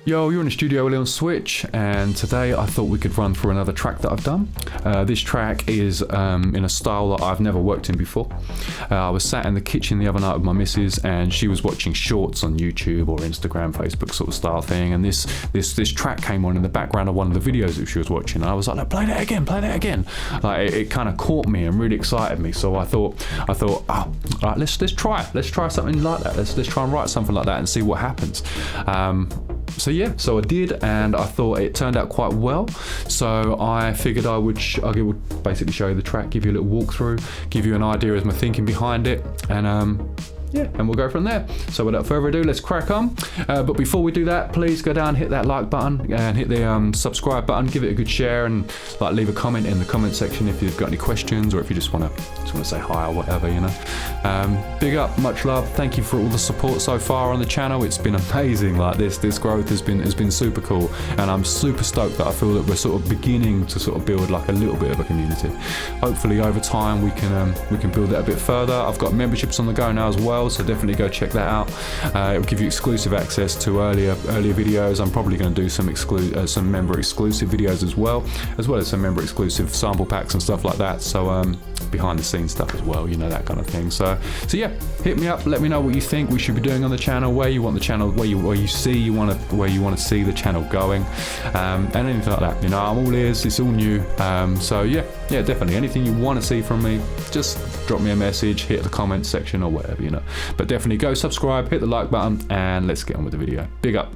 Yo, you're in the studio with Leon Switch, and today I thought we could run through another track that I've done. This track is in a style that I've never worked in before. I was sat in the kitchen the other night with my missus, and she was watching shorts on YouTube or Instagram, Facebook sort of style thing, and this track came on in the background of one of the videos that she was watching, and I was like, no, play that again. Like it kind of caught me and really excited me, so I thought, oh, right, let's try something like that. Let's try and write something like that and see what happens. So I did, and I thought it turned out quite well. So I figured I would basically show you the track, give you a little walkthrough, give you an idea of my thinking behind it, and and we'll go from there. So without further ado, let's crack on. But before we do that, please go down, hit that like button, and hit the subscribe button. Give it a good share, and leave a comment in the comment section if you've got any questions, or if you just want to say hi or whatever, you know. Big up, much love. Thank you for all the support so far on the channel. It's been amazing. This growth has been super cool, and I'm super stoked that I feel that we're sort of beginning to sort of build like a little bit of a community. Hopefully over time we can build it a bit further. I've got memberships on the go now as well, so definitely go check that out. It will give you exclusive access to earlier videos. I'm probably going to do some member exclusive videos as well as some member exclusive sample packs and stuff like that. So behind the scenes stuff as well, you know, that kind of thing. So yeah, hit me up, let me know what you think we should be doing on the channel, where you want the channel, where you want to see the channel going, and anything like that. You know, I'm all ears. It's all new. So yeah, definitely anything you want to see from me, just drop me a message, hit the comment section or whatever, you know. But definitely go subscribe, hit the like button, and let's get on with the video. Big up.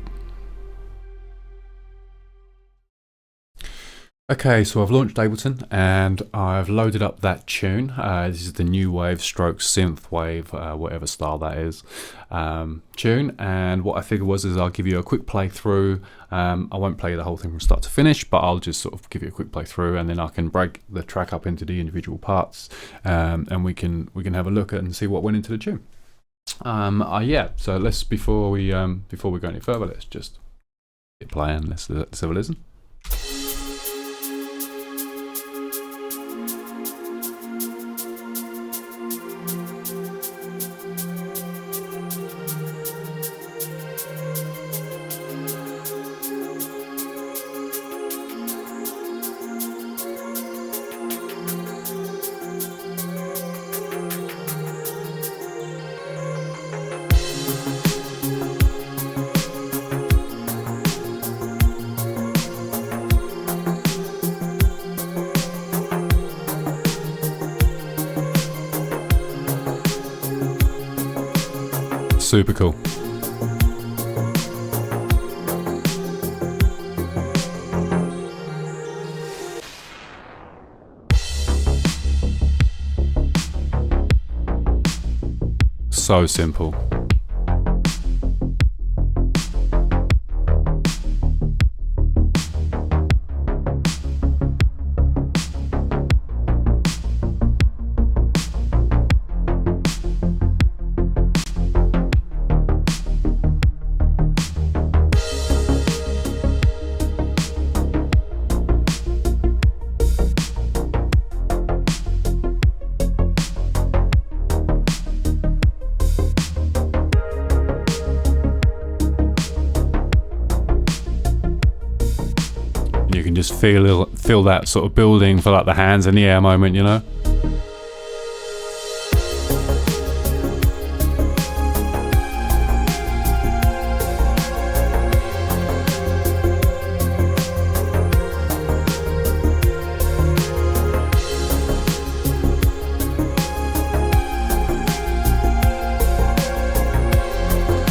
Okay, so I've launched Ableton and I've loaded up that tune. This is the new wave stroke synth wave, whatever style that is, tune. And what I figured is I'll give you a quick playthrough. I won't play the whole thing from start to finish, but I'll just sort of give you a quick playthrough, and then I can break the track up into the individual parts, and we can have a look at and see what went into the tune. So let's before we go any further, let's just hit play and let's have a listen. Super cool. So simple. You can just feel that sort of building for like the hands in the air moment, you know.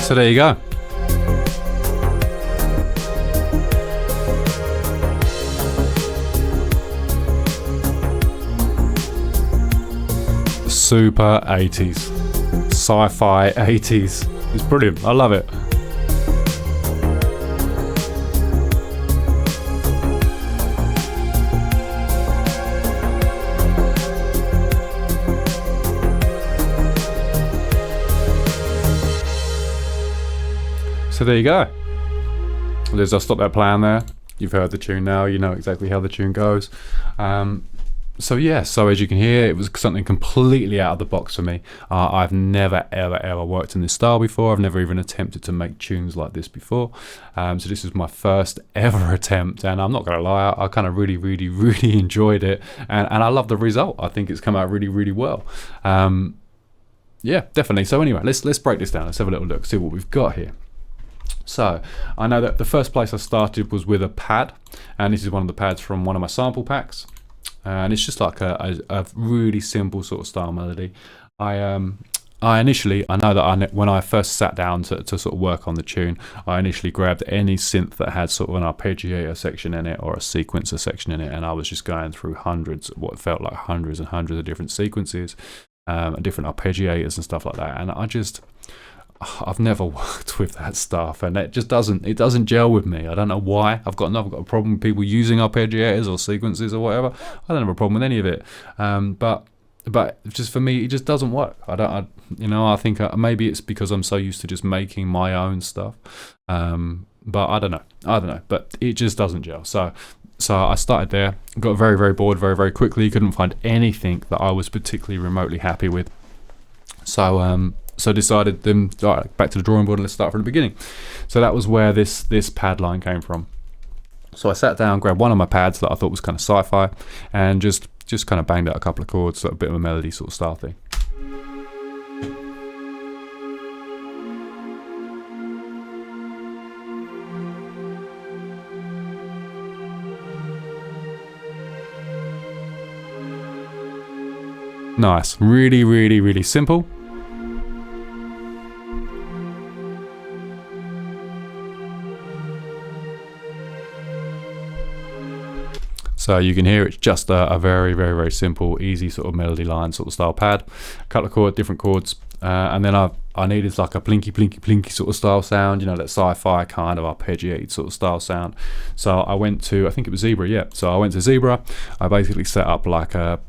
So there you go. Super 80s, sci-fi 80s. It's brilliant. I love it. So there you go. I'll stop that playing there. You've heard the tune now. You know exactly how the tune goes. So as you can hear, it was something completely out of the box for me. I've never ever worked in this style before. I've never even attempted to make tunes like this before. So this is my first ever attempt, and I'm not gonna lie, I kind of really enjoyed it, and I love the result. I think it's come out really well. Yeah, definitely. So anyway, let's break this down. Let's have a little look, see what we've got here. So I know that the first place I started was with a pad, and this is one of the pads from one of my sample packs. And it's just like a really simple sort of style melody. I know that when I first sat down to sort of work on the tune, I initially grabbed any synth that had sort of an arpeggiator section in it or a sequencer section in it, and I was just going through what felt like hundreds and hundreds of different sequences, and different arpeggiators and stuff like that. And I've never worked with that stuff, and it just doesn't gel with me. I don't know why. I've got a problem with people using arpeggiators or sequences or whatever. I don't have a problem with any of it. But just for me, it just doesn't work. I think maybe it's because I'm so used to just making my own stuff. But I don't know. But it just doesn't gel. So I started there, got very bored very quickly. Couldn't find anything that I was particularly remotely happy with. So decided then, all right, back to the drawing board and let's start from the beginning. So that was where this pad line came from. So I sat down, grabbed one of my pads that I thought was kind of sci-fi, and just kind of banged out a couple of chords, so a bit of a melody sort of style thing. Nice, really simple. So you can hear it's just a very simple, easy sort of melody line sort of style pad. A couple of different chords, and then I needed like a plinky sort of style sound, that sci-fi kind of arpeggiated sort of style sound. So I went to, I think it was Zebra, yeah. So I went to Zebra. I basically set up like a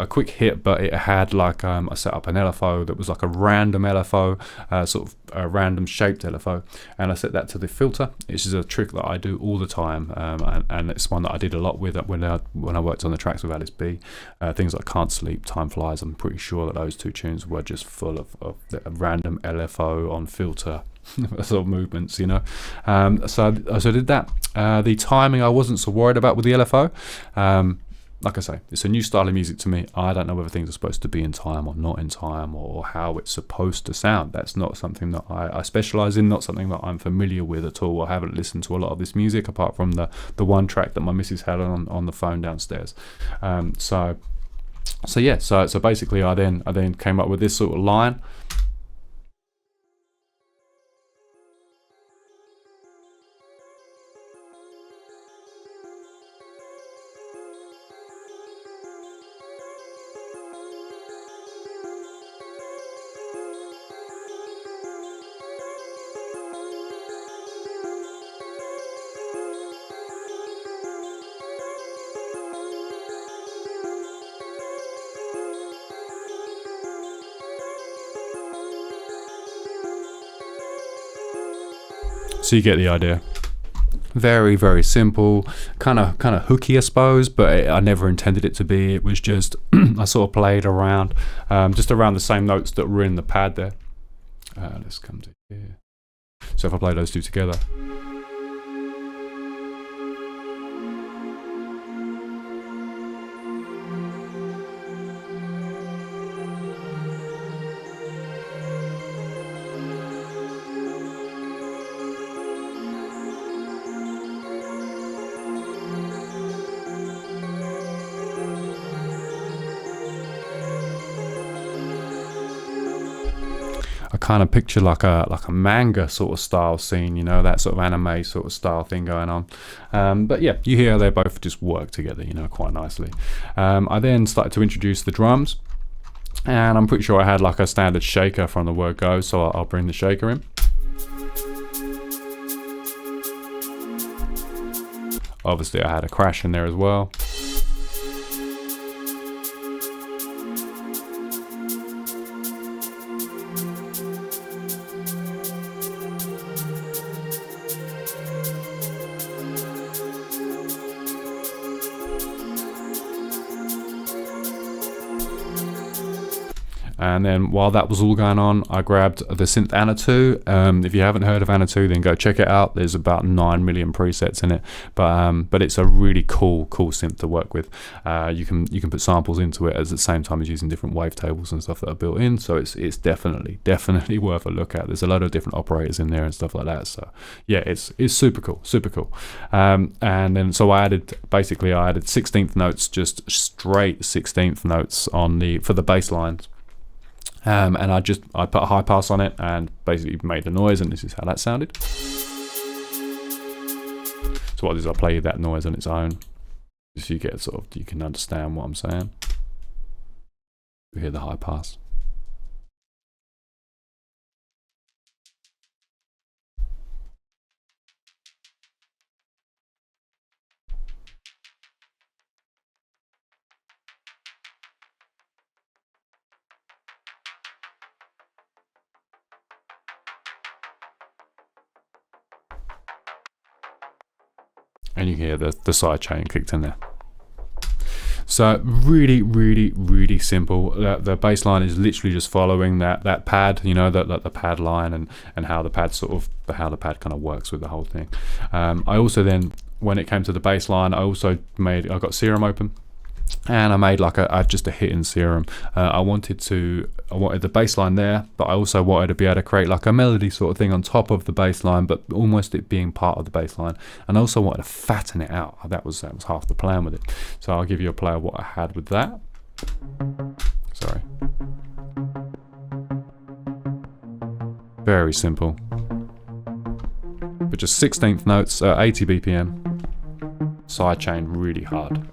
quick hit, but it had like I set up an LFO that was like a random LFO, sort of a random shaped LFO, and I set that to the filter. This is a trick that I do all the time, and it's one that I did a lot with when I worked on the tracks with Alice B. Things like Can't Sleep, Time Flies. I'm pretty sure that those two tunes were just full of random LFO on filter sort of movements, So I did that. The timing I wasn't so worried about with the LFO. Like I say, it's a new style of music to me. I don't know whether things are supposed to be in time or not in time, or how it's supposed to sound. That's not something that I specialise in, not something that I'm familiar with at all. I haven't listened to a lot of this music apart from the one track that my missus had on the phone downstairs. So basically I then came up with this sort of line. So you get the idea. Very simple, kind of hooky, I suppose, but I never intended it to be. It was just I sort of played around, just around the same notes that were in the pad there. Let's come to here. So if I play those two together. Kind of picture like a manga sort of style scene, that sort of anime sort of style thing going on. But yeah, you hear they both just work together, quite nicely. I then started to introduce the drums, and I'm pretty sure I had like a standard shaker from the word go, so I'll bring the shaker in. Obviously I had a crash in there as well. And then while that was all going on, I grabbed the synth Anna 2. If you haven't heard of Anna 2, then go check it out. There's about 9 million presets in it, but it's a really cool synth to work with. You can put samples into it at the same time as using different wavetables and stuff that are built in. So it's definitely worth a look at. There's a load of different operators in there and stuff like that. So yeah, it's super cool. And then so I added 16th notes, just straight 16th notes for the bass lines. And I put a high pass on it and basically made the noise, and this is how that sounded. So what I do is I play that noise on its own, so you can understand what I'm saying. You hear the high pass. And you hear the side chain kicked in there. So really simple. The bass line is literally just following that pad, the pad line, and how the pad kind of works with the whole thing. I also then, when it came to the bass line, I got Serum open, and I made just a hidden Serum. I wanted the bass line there, but I also wanted to be able to create like a melody sort of thing on top of the bass line, but almost it being part of the bass line. And I also wanted to fatten it out. That was half the plan with it. So I'll give you a play of what I had with that. Sorry. Very simple. But just 16th notes, 80 BPM, sidechain really hard.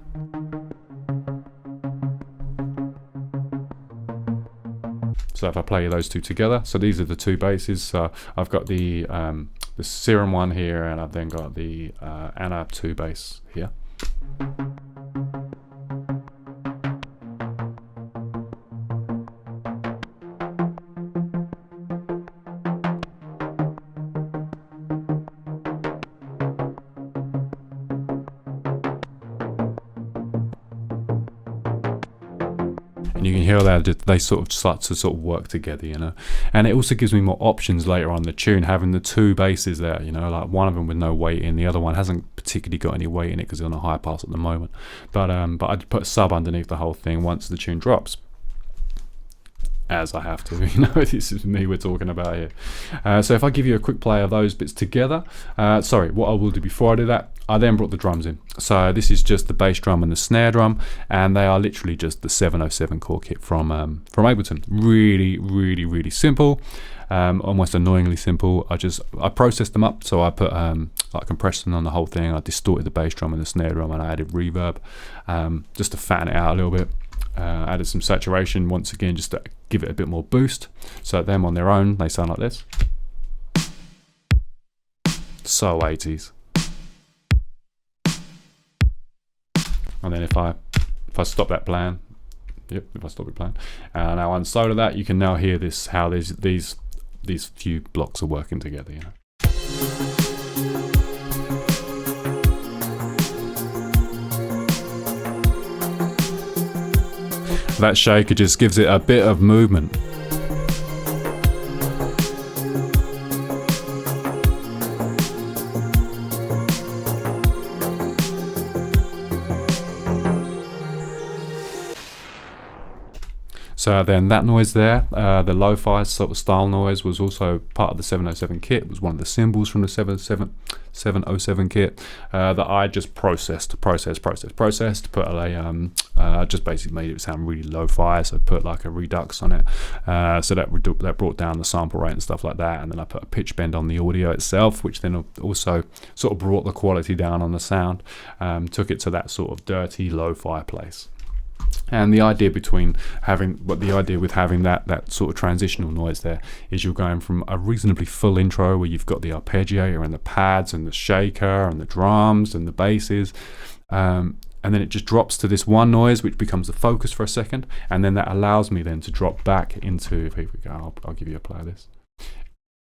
So if I play those two together, so these are the two basses. So I've got the Serum one here, and I've then got the Anna 2 bass here. And you can hear that they sort of start to work together, and it also gives me more options later on the tune, having the two basses there, like one of them with no weight in, the other one hasn't particularly got any weight in it because it's on a high pass at the moment, but I'd put a sub underneath the whole thing once the tune drops, as I have to. This is me we're talking about here. So if I give you a quick play of those bits together, what I will do before I do that, I then brought the drums in. So this is just the bass drum and the snare drum, and they are literally just the 707 core kit from Ableton. Really simple, almost annoyingly simple. I processed them up, so I put compression on the whole thing. I distorted the bass drum and the snare drum, and I added reverb just to fatten it out a little bit. Added some saturation once again, just to give it a bit more boost. So them on their own, they sound like this. So 80s. And then if I stop that playing, if I stop it playing, now unsolo that, you can now hear how these few blocks are working together. That shaker just gives it a bit of movement. So then that noise there, the lo-fi sort of style noise, was also part of the 707 kit. It was one of the cymbals from the 707 kit that I just processed, put just basically made it sound really lo-fi. So put like a redux on it, so that brought down the sample rate and stuff like that. And then I put a pitch bend on the audio itself, which then also sort of brought the quality down on the sound, took it to that sort of dirty lo-fi place. And the idea with having that sort of transitional noise there is you're going from a reasonably full intro where you've got the arpeggiator and the pads and the shaker and the drums and the basses, and then it just drops to this one noise which becomes the focus for a second, and then that allows me then to drop back into, if we go, I'll give you a play of this,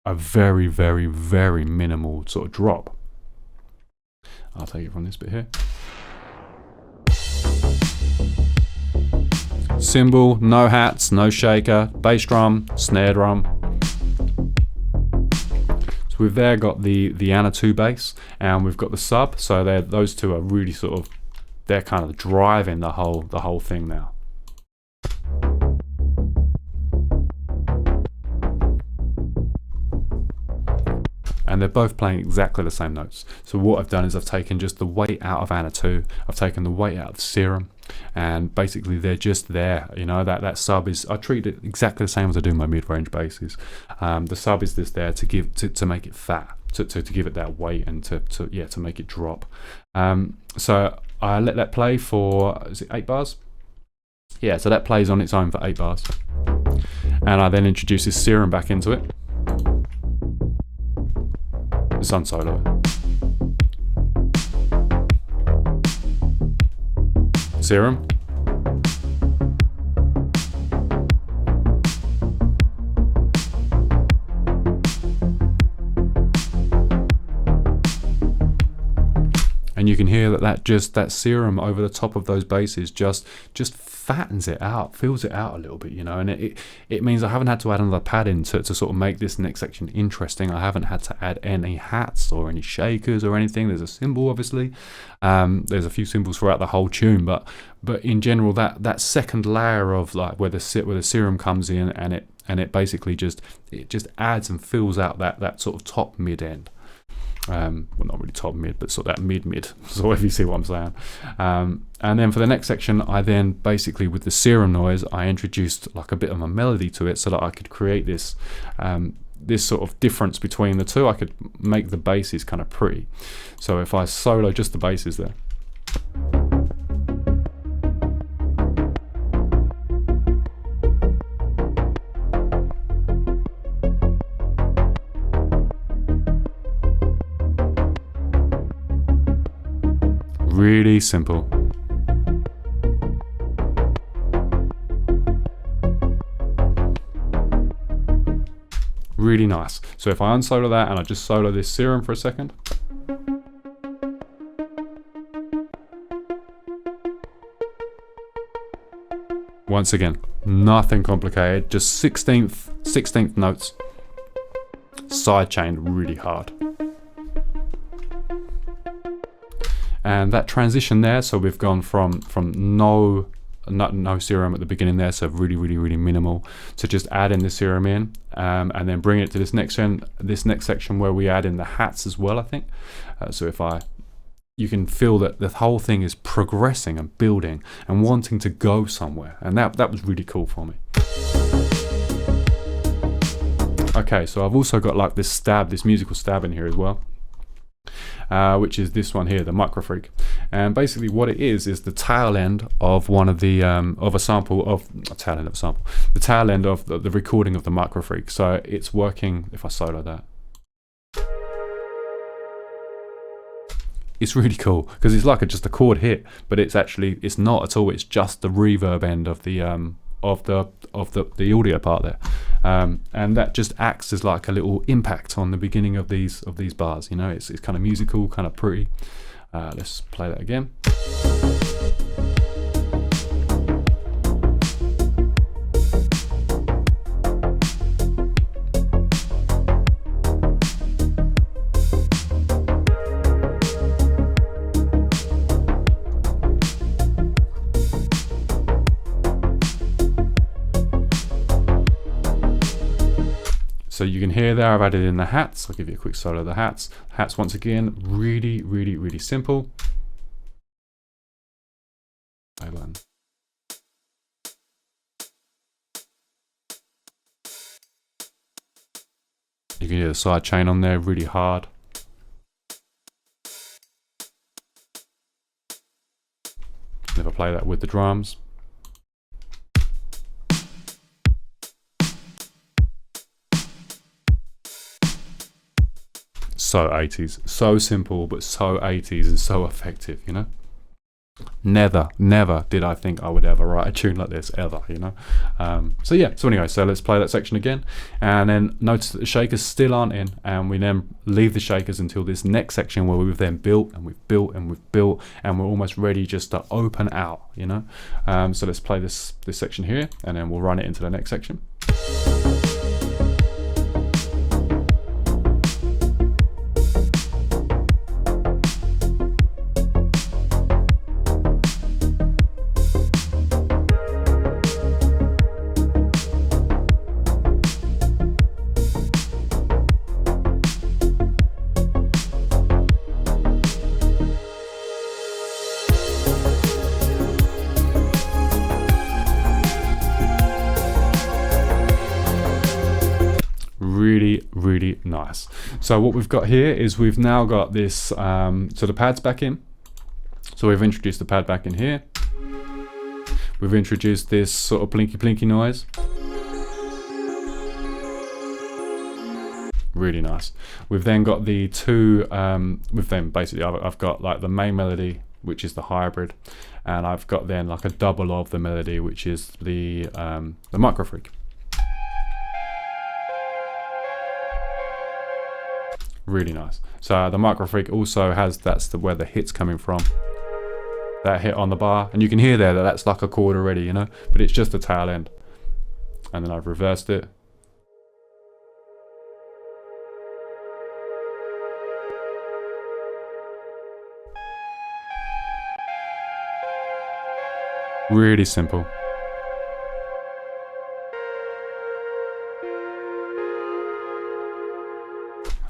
a very minimal sort of drop. I'll take it from this bit here. Cymbal, no hats, no shaker, bass drum, snare drum. So we've there got the Ana 2 bass, and we've got the sub. So those two are really sort of, they're kind of driving the whole thing now. And they're both playing exactly the same notes. So what I've done is I've taken just the weight out of Ana 2, I've taken the weight out of Serum, and basically they're just there. You know, that sub is, I treat it exactly the same as I do my mid-range basses. The sub is just there to make it fat, to give it that weight, and to make it drop. So I let that play for, is it 8 bars? Yeah, so that plays on its own for 8 bars. And I then introduce this Serum back into it. It's on solo. Serum. And you can hear that Serum over the top of those basses just fattens it out, fills it out a little bit, you know. And it means I haven't had to add another pad in to sort of make this next section interesting. I haven't had to add any hats or any shakers or anything. There's a cymbal, obviously. There's a few cymbals throughout the whole tune, but in general, that second layer of like where the Serum comes in, and it basically just adds and fills out that sort of top mid end. Well, not really top mid, but sort of that mid, so if you see what I'm saying. And then for the next section, I then basically, with the Serum noise, I introduced like a bit of a melody to it so that I could create this sort of difference between the two. I could make the basses kind of pretty. So if I solo just the basses there. Really simple. Really nice. So if I unsolo that and I just solo this Serum for a second. Once again, nothing complicated, just 16th notes, sidechained really hard. And that transition there, so we've gone from no Serum at the beginning there, so really minimal, to just add in the Serum in, and then bring it to this next section where we add in the hats as well, I think. So you can feel that the whole thing is progressing and building and wanting to go somewhere, and that was really cool for me. Okay, so I've also got like this musical stab in here as well. Which is this one here, the Microfreak, and basically what it is the tail end of one of the the tail end of the recording of the Microfreak. So it's working. If I solo that, it's really cool because it's like just a chord hit, but it's not at all. It's just the reverb end of the audio part there, and that just acts as like a little impact on the beginning of these bars. You know, it's kind of musical, kind of pretty. Let's play that again. So you can hear there I've added in the hats. I'll give you a quick solo of the hats. Hats once again, really simple. Play button. You can hear the side chain on there, really hard. Never play that with the drums. So 80s, so simple, but so 80s and so effective, you know? Never did I think I would ever write a tune like this, ever, you know. So anyway, so let's play that section again, and then notice that the shakers still aren't in, and we then leave the shakers until this next section where we've then built and we've built and we've built, and we're almost ready just to open out, you know. So let's play this section here, and then we'll run it into the next section. Really nice. So what we've got here is we've now got this, so the pad's back in. So we've introduced the pad back in here. We've introduced this sort of plinky noise. Really nice. We've then got the two, basically I've got like the main melody, which is the hybrid, and I've got then like a double of the melody, which is the micro freak. Really nice. So the micro freak also has, that's where the hit's coming from. That hit on the bar, and you can hear there that that's like a chord already, you know, but it's just the tail end. And then I've reversed it. Really simple.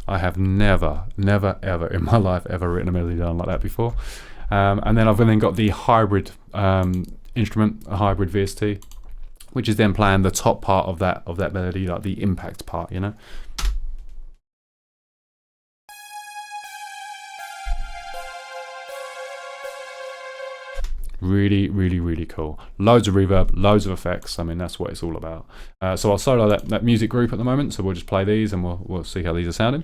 I have never ever in my life ever written a melody down like that before. And then I've then got the hybrid instrument, a hybrid VST, which is then playing the top part of that melody, like the impact part, you know. Really cool. Loads of reverb, loads of effects. I mean, that's what it's all about. So I'll solo that music group at the moment, so we'll just play these and we'll see how these are sounding.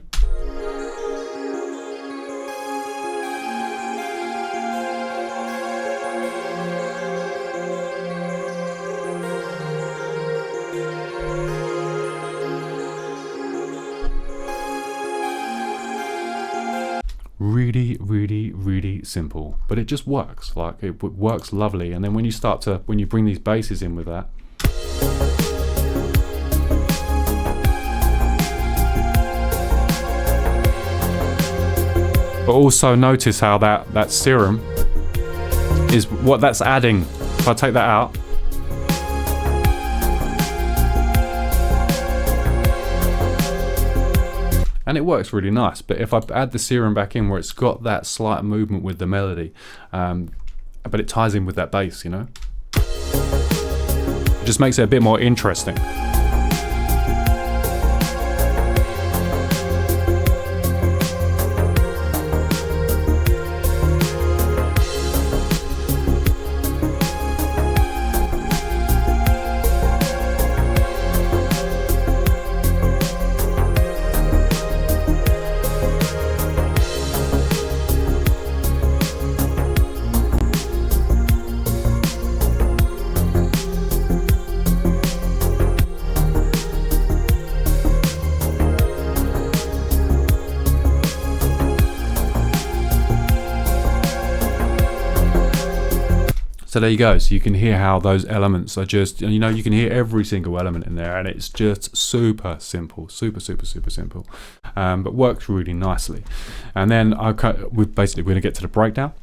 Really simple, but it just works. Like, it works lovely. And then when you bring these basses in with that, but also notice how that serum is what that's adding. If I take that out, and it works really nice, but if I add the serum back in where it's got that slight movement with the melody, but it ties in with that bass, you know, it just makes it a bit more interesting. So there you go. So you can hear how those elements are just, you know, you can hear every single element in there, and it's just super simple, super simple, but works really nicely. And then we're going to get to the breakdown.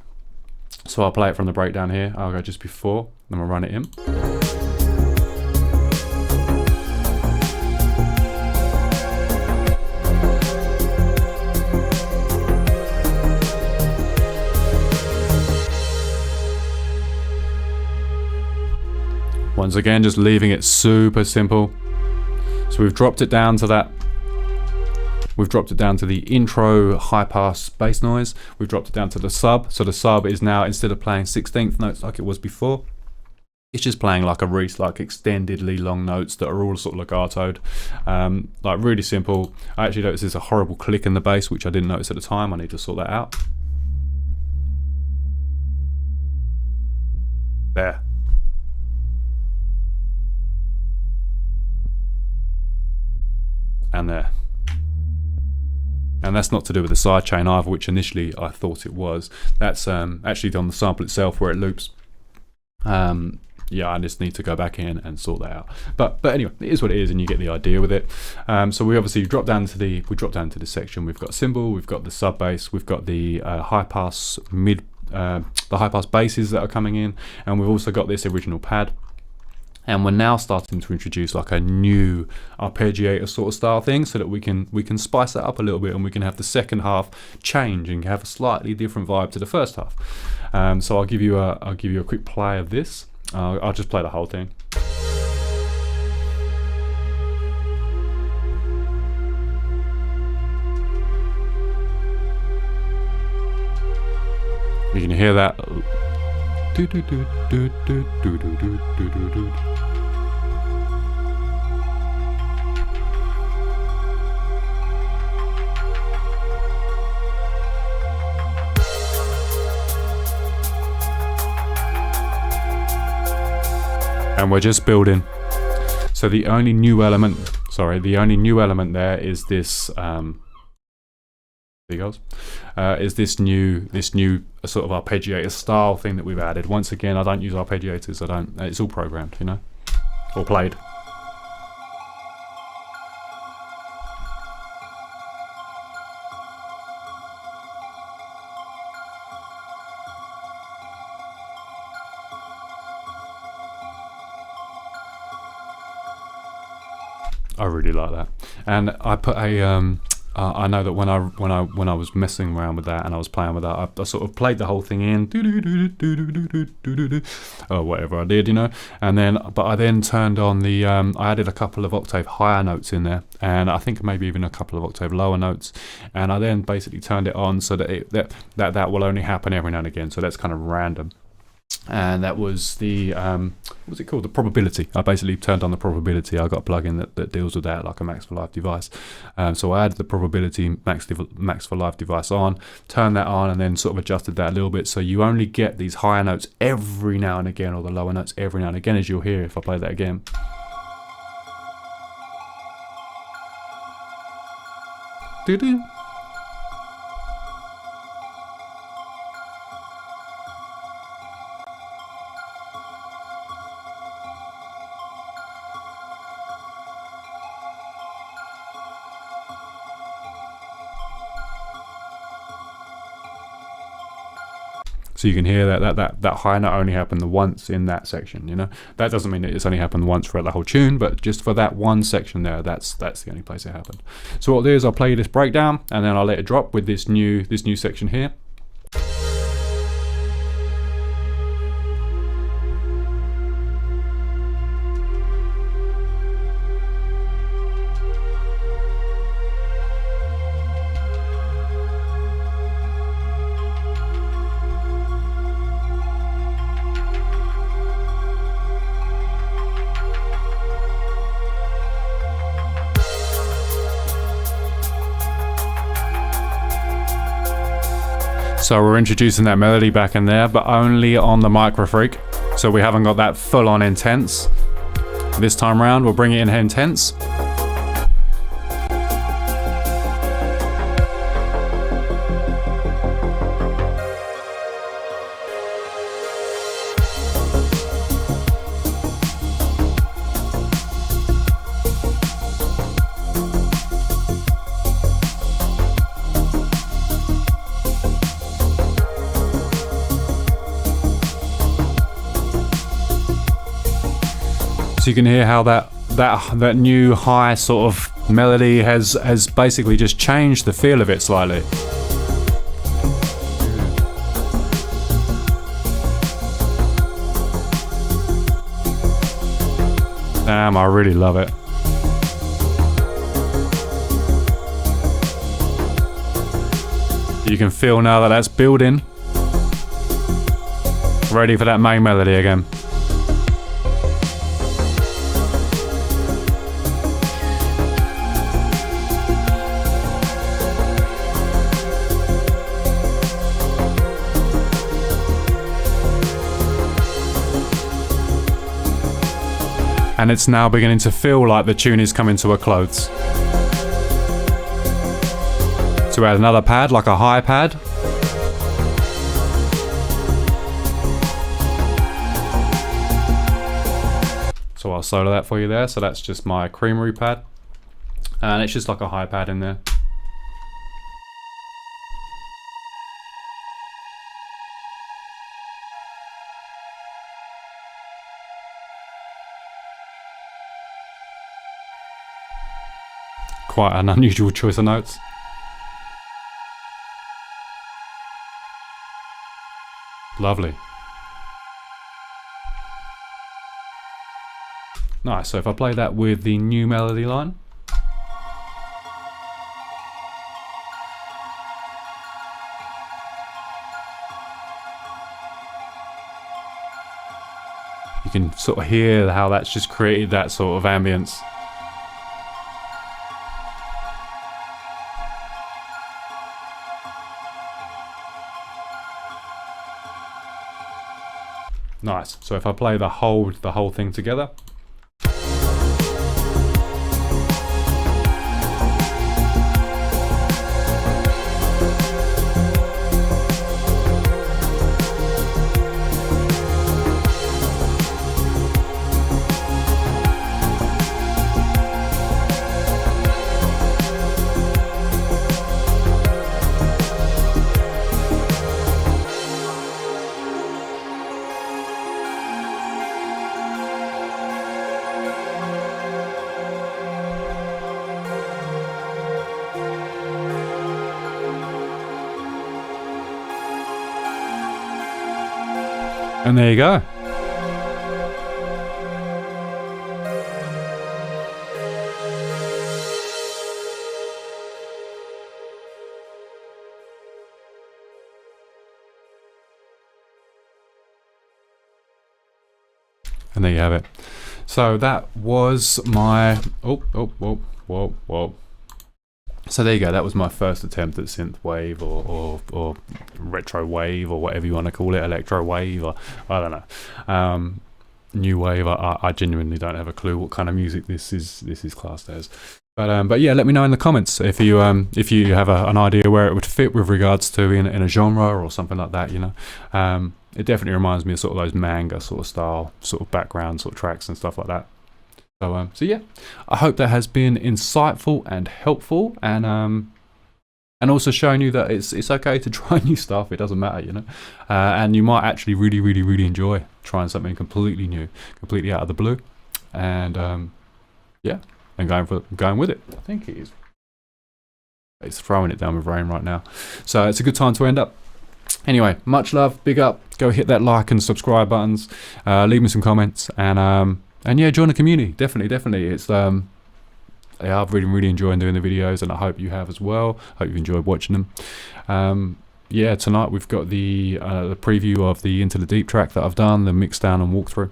So I'll play it from the breakdown here. I'll go just before, then we'll run it in. Once again, just leaving it super simple. So we've dropped it down to that. We've dropped it down to the intro high pass bass noise. We've dropped it down to the sub. So the sub is now, instead of playing 16th notes like it was before, it's just playing like like extendedly long notes that are all sort of legatoed. Like really simple. I actually noticed there's a horrible click in the bass, which I didn't notice at the time. I need to sort that out. There. And there. And that's not to do with the sidechain either, which initially I thought it was. That's actually on the sample itself where it loops. Yeah, I just need to go back in and sort that out. But anyway, it is what it is, and you get the idea with it. So we obviously drop down to the section. We've got cymbal, we've got the sub bass, we've got the high pass basses that are coming in, and we've also got this original pad. And we're now starting to introduce like a new arpeggiator sort of style thing, so that we can spice that up a little bit, and we can have the second half change and have a slightly different vibe to the first half. So I'll give you a quick play of this. I'll just play the whole thing. You can hear that. And we're just building. So the only new element there is this is this new sort of arpeggiator style thing that we've added. Once again, I don't use arpeggiators. It's all programmed, you know, or played. I really like that, and I put a I know that when I was messing around with that and I was playing with that, I sort of played the whole thing in, or whatever I did, you know, but I then turned on the I added a couple of octave higher notes in there, and I think maybe even a couple of octave lower notes, and I then basically turned it on so that that will only happen every now and again, so that's kind of random. And that was the what's it called, the probability. I basically turned on the probability. I got a plugin that deals with that, like a Max for Live device. So I added the probability Max for Live device on, turned that on, and then sort of adjusted that a little bit, so you only get these higher notes every now and again, or the lower notes every now and again, as you'll hear if I play that again. Doo-doo. So you can hear that high note only happened once in that section, you know. That doesn't mean that it's only happened once throughout the whole tune, but just for that one section there, that's the only place it happened. So what I'll do is I'll play this breakdown, and then I'll let it drop with this new section here. So we're introducing that melody back in there, but only on the Microfreak. So we haven't got that full on intense. This time around, we'll bring it in intense. So you can hear how that new high sort of melody has basically just changed the feel of it slightly. Damn, I really love it. You can feel now that that's building, ready for that main melody again. and it's now beginning to feel like the tune is coming to a close. So we add another pad, like a high pad. So I'll solo that for you there. So that's just my creamery pad, and it's just like a high pad in there. Quite an unusual choice of notes. Lovely. Nice. So if I play that with the new melody line. You can sort of hear how that's just created that sort of ambience. Nice. So if I play the whole thing together. And there you go. And there you have it. So that was my whoa. So there you go, that was my first attempt at synth wave or retro wave or whatever you want to call it, electro wave, or I don't know, new wave. I genuinely don't have a clue what kind of music this is classed as. But yeah, let me know in the comments if you have an idea where it would fit with regards to in a genre or something like that, you know. It definitely reminds me of sort of those manga sort of style, sort of background sort of tracks and stuff like that. So yeah, I hope that has been insightful and helpful, and also showing you that it's okay to try new stuff. It doesn't matter, you know, and you might actually really enjoy trying something completely new, completely out of the blue, and yeah, and going with it. I think it's throwing it down with rain right now, so it's a good time to end up. Anyway, much love, big up. Go hit that like and subscribe buttons. Leave me some comments, and yeah, join the community. Definitely. It's yeah, I've really enjoyed doing the videos, and I hope you have as well. Hope you've enjoyed watching them. Yeah, tonight we've got the preview of the Into the Deep track that I've done, the mix down and walkthrough.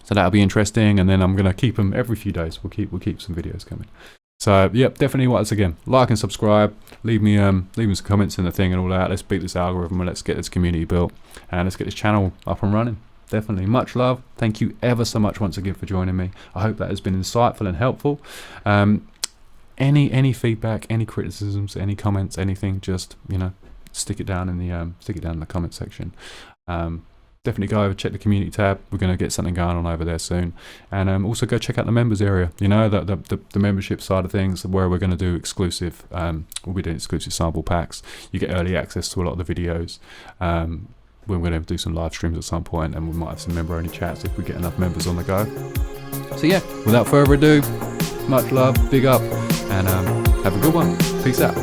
So that'll be interesting, and then I'm gonna keep them every few days. We'll keep some videos coming. So yep, definitely. Once again, like and subscribe. Leave me some comments in the thing and all that. Let's beat this algorithm and let's get this community built, and let's get this channel up and running. Definitely. Much love. Thank you ever so much once again for joining me. I hope that has been insightful and helpful. Any feedback, any criticisms, any comments, anything, just, you know, stick it down in the comment section. Definitely go over, check the community tab. We're going to get something going on over there soon, and also go check out the members area. You know, the membership side of things, where we're going to do exclusive. We'll be doing exclusive sample packs. You get early access to a lot of the videos. We're going to do some live streams at some point, and we might have some member-only chats if we get enough members on the go. So yeah, without further ado, much love, big up, and have a good one. Peace out.